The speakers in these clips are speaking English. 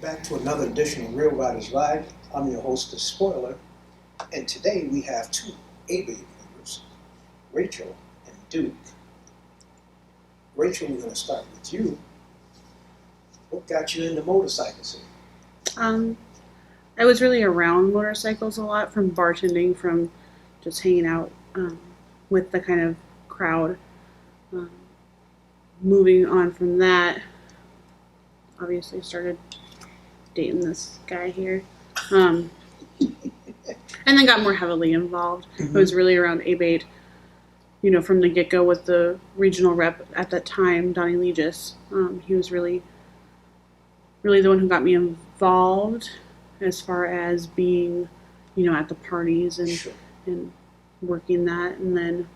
back to another edition of Real Riders Ride. I'm your host, The Spoiler, and today we have two Abate members, Rachel and Duke. Rachel, we're going to start with you. What got you into motorcycles? I was really around motorcycles a lot, from bartending, from just hanging out with the kind of crowd. Moving on from that, obviously started dating this guy here. And then got more heavily involved. Mm-hmm. I was really around Abate, from the get-go with the regional rep at that time, Donnie Legis. He was really the one who got me involved as far as being, at the parties and Sure. and working that, and then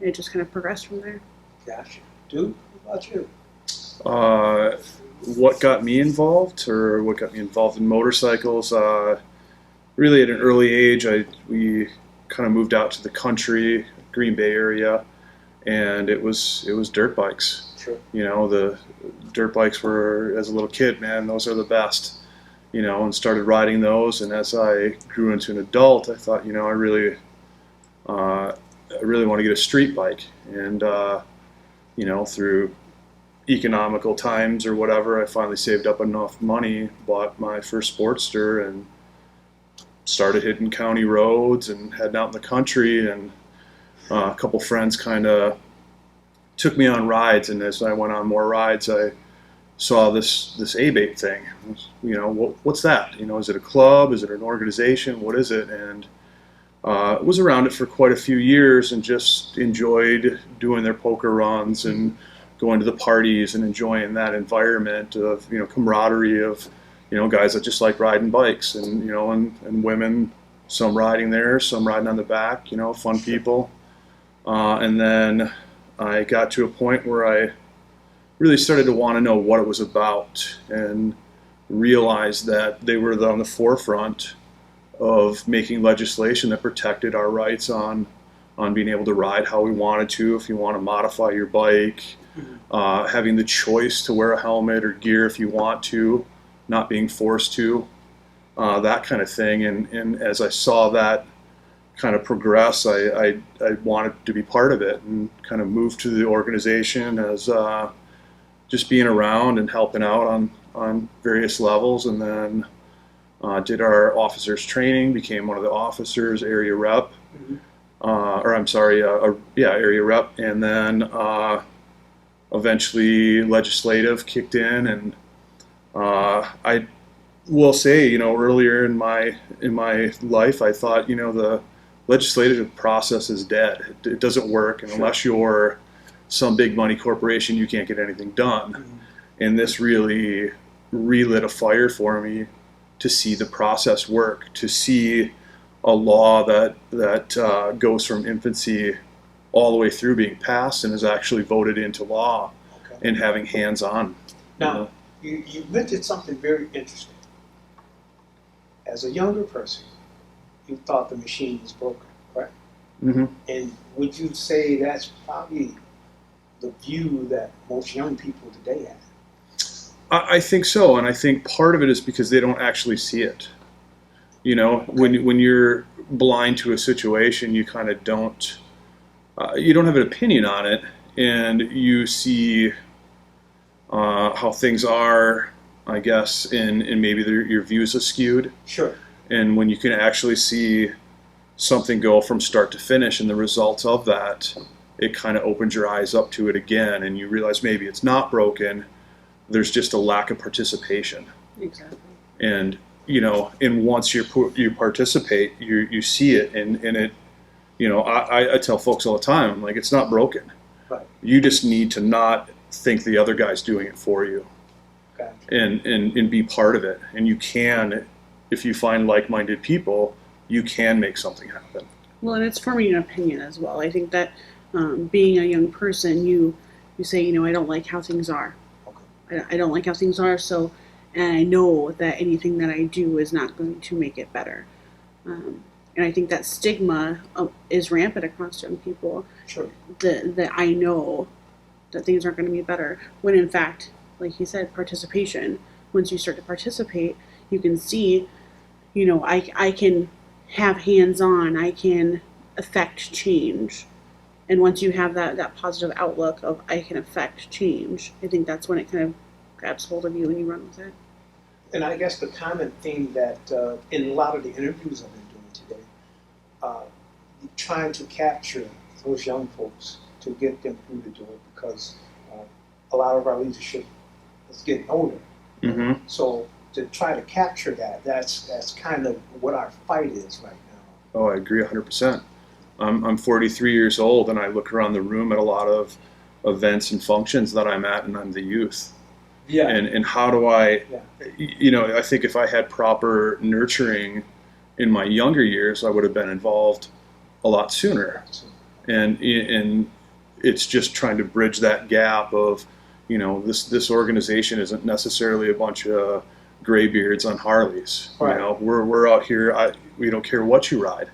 it just kind of progressed from there. Gotcha. Duke, what about you? What got me involved, or what got me involved in motorcycles? Really, at an early age, we kind of moved out to the country, Green Bay area, and it was dirt bikes. Sure. The dirt bikes were, as a little kid, man, those are the best. And started riding those. And as I grew into an adult, I thought, I really want to get a street bike. And through economical times or whatever, I finally saved up enough money, bought my first Sportster, and started hitting county roads and heading out in the country. And a couple friends kind of took me on rides, and as I went on more rides, I saw this Abate thing. What's that? Is it a club? Is it an organization? What is it? And was around it for quite a few years and just enjoyed doing their poker runs and going to the parties and enjoying that environment of camaraderie of guys that just like riding bikes, and and women, some riding there, some riding on the back, fun people. And then I got to a point where I really started to want to know what it was about, and realized that they were on the forefront of making legislation that protected our rights on being able to ride how we wanted to. If you want to modify your bike, having the choice to wear a helmet or gear if you want to, not being forced to, that kind of thing. And as I saw that kind of progress, I wanted to be part of it, and kind of moved to the organization as just being around and helping out on various levels. And then did our officers training, became one of the officers, area rep, area rep, and then eventually legislative kicked in. And I will say, earlier in my life, I thought, the legislative process is dead. It doesn't work, and unless you're some big money corporation, you can't get anything done. Mm-hmm. And this really relit a fire for me to see the process work, to see a law that goes from infancy all the way through being passed and is actually voted into law. Okay. And having hands-on. Now, you mentioned something very interesting. As a younger person, you thought the machine was broken, correct? Mm-hmm. And would you say that's probably the view that most young people today have? I think so, and I think part of it is because they don't actually see it. Okay. When you're blind to a situation, you kind of don't have an opinion on it, and you see how things are, I guess, and maybe your views are skewed. Sure. And when you can actually see something go from start to finish and the results of that, it kind of opens your eyes up to it again, and you realize maybe it's not broken. There's just a lack of participation. Exactly. And and once you participate, you see it, and it. I tell folks all the time, I'm like, it's not broken. Right. You just need to not think the other guy's doing it for you. Okay. And be part of it. And you can, if you find like-minded people, you can make something happen. Well, and it's forming an opinion as well. I think that being a young person, you say, I don't like how things are. Okay. I don't like how things are, and I know that anything that I do is not going to make it better. And I think that stigma is rampant across young people. Sure. That I know that things aren't going to be better, when in fact, like you said, participation once you start to participate, you can see, I can have hands-on, I can affect change. And once you have that positive outlook of I can affect change, I think that's when it kind of grabs hold of you and you run with it. And I guess the common theme that in a lot of the interviews I've been doing today, trying to capture those young folks to get them through the door, because a lot of our leadership is getting older. Mm-hmm. So to try to capture that's kind of what our fight is right now. Oh, I agree 100%. I'm 43 years old, and I look around the room at a lot of events and functions that I'm at, and I'm the youth. Yeah. And how do I, I think if I had proper nurturing in my younger years, I would have been involved a lot sooner. And it's just trying to bridge that gap of, this organization isn't necessarily a bunch of graybeards on Harleys. Right. We're out here. We don't care what you ride.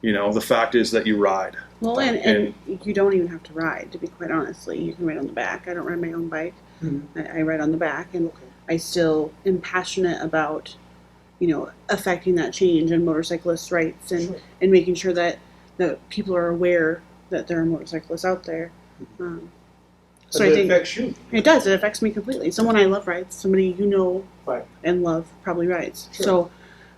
The fact is that you ride. Well, and you don't even have to ride, to be quite honestly. You can ride on the back. I don't ride my own bike. Mm-hmm. I ride on the back, and I still am passionate about, affecting that change in motorcyclists' rights and making sure that people are aware that there are motorcyclists out there. So I think it affects you. It does. It affects me completely. Someone I love rides. Somebody Right. and love probably rides. Sure. So,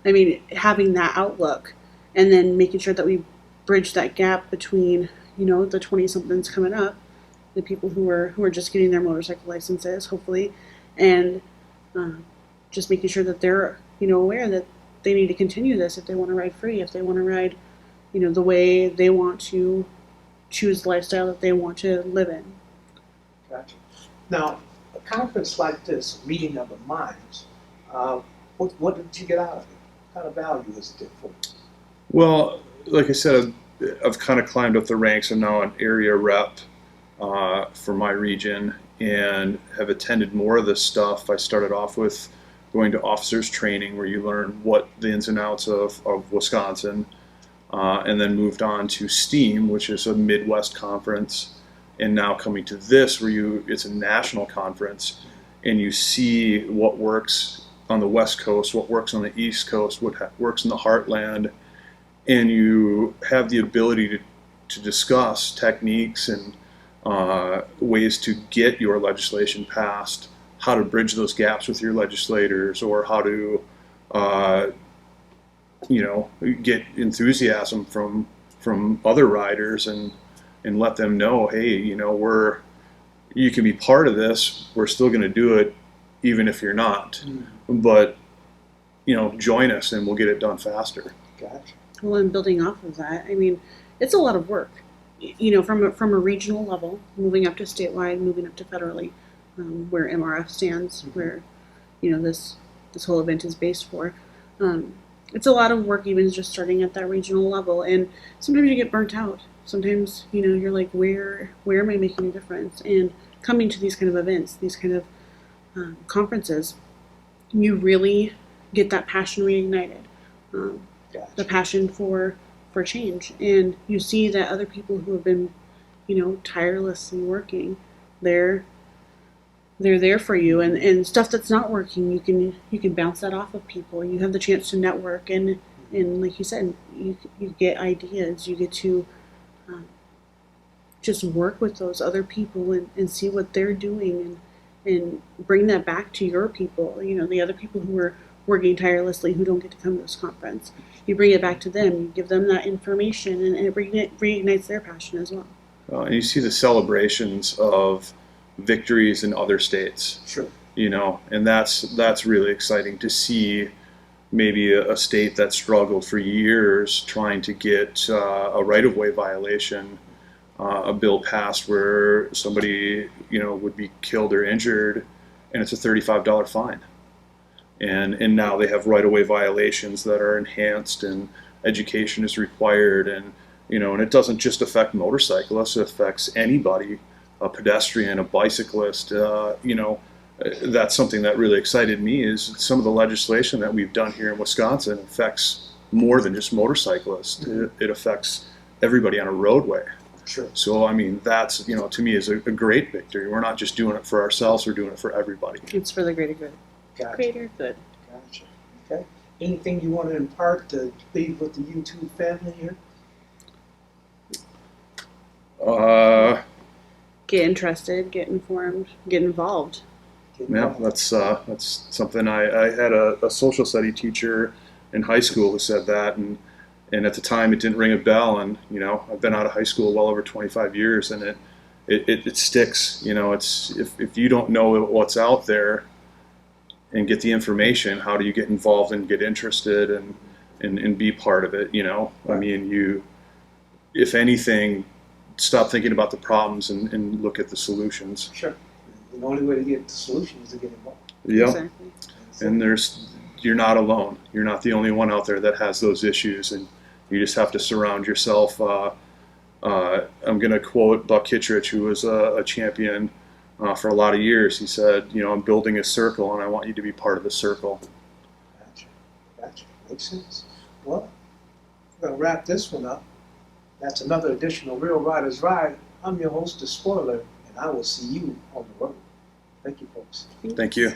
I mean, having that outlook and then making sure that we bridge that gap between, the 20-somethings coming up, the people who are just getting their motorcycle licenses, hopefully, and just making sure that they're, aware that they need to continue this if they want to ride free, if they want to ride, the way they want to choose the lifestyle that they want to live in. Gotcha. Now, a conference like this, meeting of the minds, what did you get out of it? What kind of value is it for you? Well, like I said, I've kind of climbed up the ranks. I'm now an area rep for my region and have attended more of this stuff. I started off with going to officers training, where you learn what the ins and outs of Wisconsin, and then moved on to STEAM, which is a Midwest conference, and now coming to this, where it's a national conference, and you see what works on the West Coast, what works on the East Coast, what works in the heartland, and you have the ability to discuss techniques and ways to get your legislation passed, how to bridge those gaps with your legislators, or how to get enthusiasm from other riders and let them know, hey, you can be part of this. We're still going to do it, even if you're not. But join us, and we'll get it done faster. Gotcha. Well, and building off of that, I mean, it's a lot of work. From a regional level, moving up to statewide, moving up to federally, where MRF stands, where this whole event is based for. It's a lot of work, even just starting at that regional level, and sometimes you get burnt out. Sometimes you're like, where am I making a difference? And coming to these kind of events, these kind of conferences, you really get that passion reignited, Gotcha. the passion for change, and you see that other people who have been tirelessly working, they're there for you, and stuff that's not working, you can bounce that off of people. You have the chance to network, and like you said, you get ideas. You get to just work with those other people and see what they're doing, and bring that back to your people. The other people who are working tirelessly, who don't get to come to this conference. You bring it back to them. You give them that information, and it reignites their passion as well. And you see the celebrations of victories in other states. Sure. And that's really exciting to see. Maybe a state that struggled for years trying to get a right-of-way violation, a bill passed where somebody would be killed or injured, and it's a $35 fine. And now they have right-of-way violations that are enhanced, and education is required, and and it doesn't just affect motorcyclists; it affects anybody, a pedestrian, a bicyclist. That's something that really excited me, is some of the legislation that we've done here in Wisconsin affects more than just motorcyclists. Mm-hmm. It affects everybody on a roadway. Sure. So, I mean, that's, to me is a great victory. We're not just doing it for ourselves, we're doing it for everybody. It's for the greater good. Gotcha. greater good. Gotcha. Okay. Anything you want to impart to leave with the YouTube family here? Get interested, get informed, get involved. Get Yeah, involved. that's something I had a social study teacher in high school who said that, and at the time it didn't ring a bell, and you know I've been out of high school well over 25 years, and it sticks. You know, it's if you don't know what's out there and get the information, how do you get involved and get interested and be part of it? You know, I Right. mean, you if anything, stop thinking about the problems and look at the solutions. Sure. And the only way to get the solution is to get involved. Yep. Exactly. That's it. And you're not alone. You're not the only one out there that has those issues, and you just have to surround yourself. I'm going to quote Buck Kittredge, who was a champion for a lot of years. He said, "You know, I'm building a circle, and I want you to be part of the circle." Gotcha. Gotcha. Makes sense. Well, we're going to wrap this one up. That's another edition of Real Riders Ride. I'm your host, The Spoiler, and I will see you on the road. Thank you, folks. Thank you.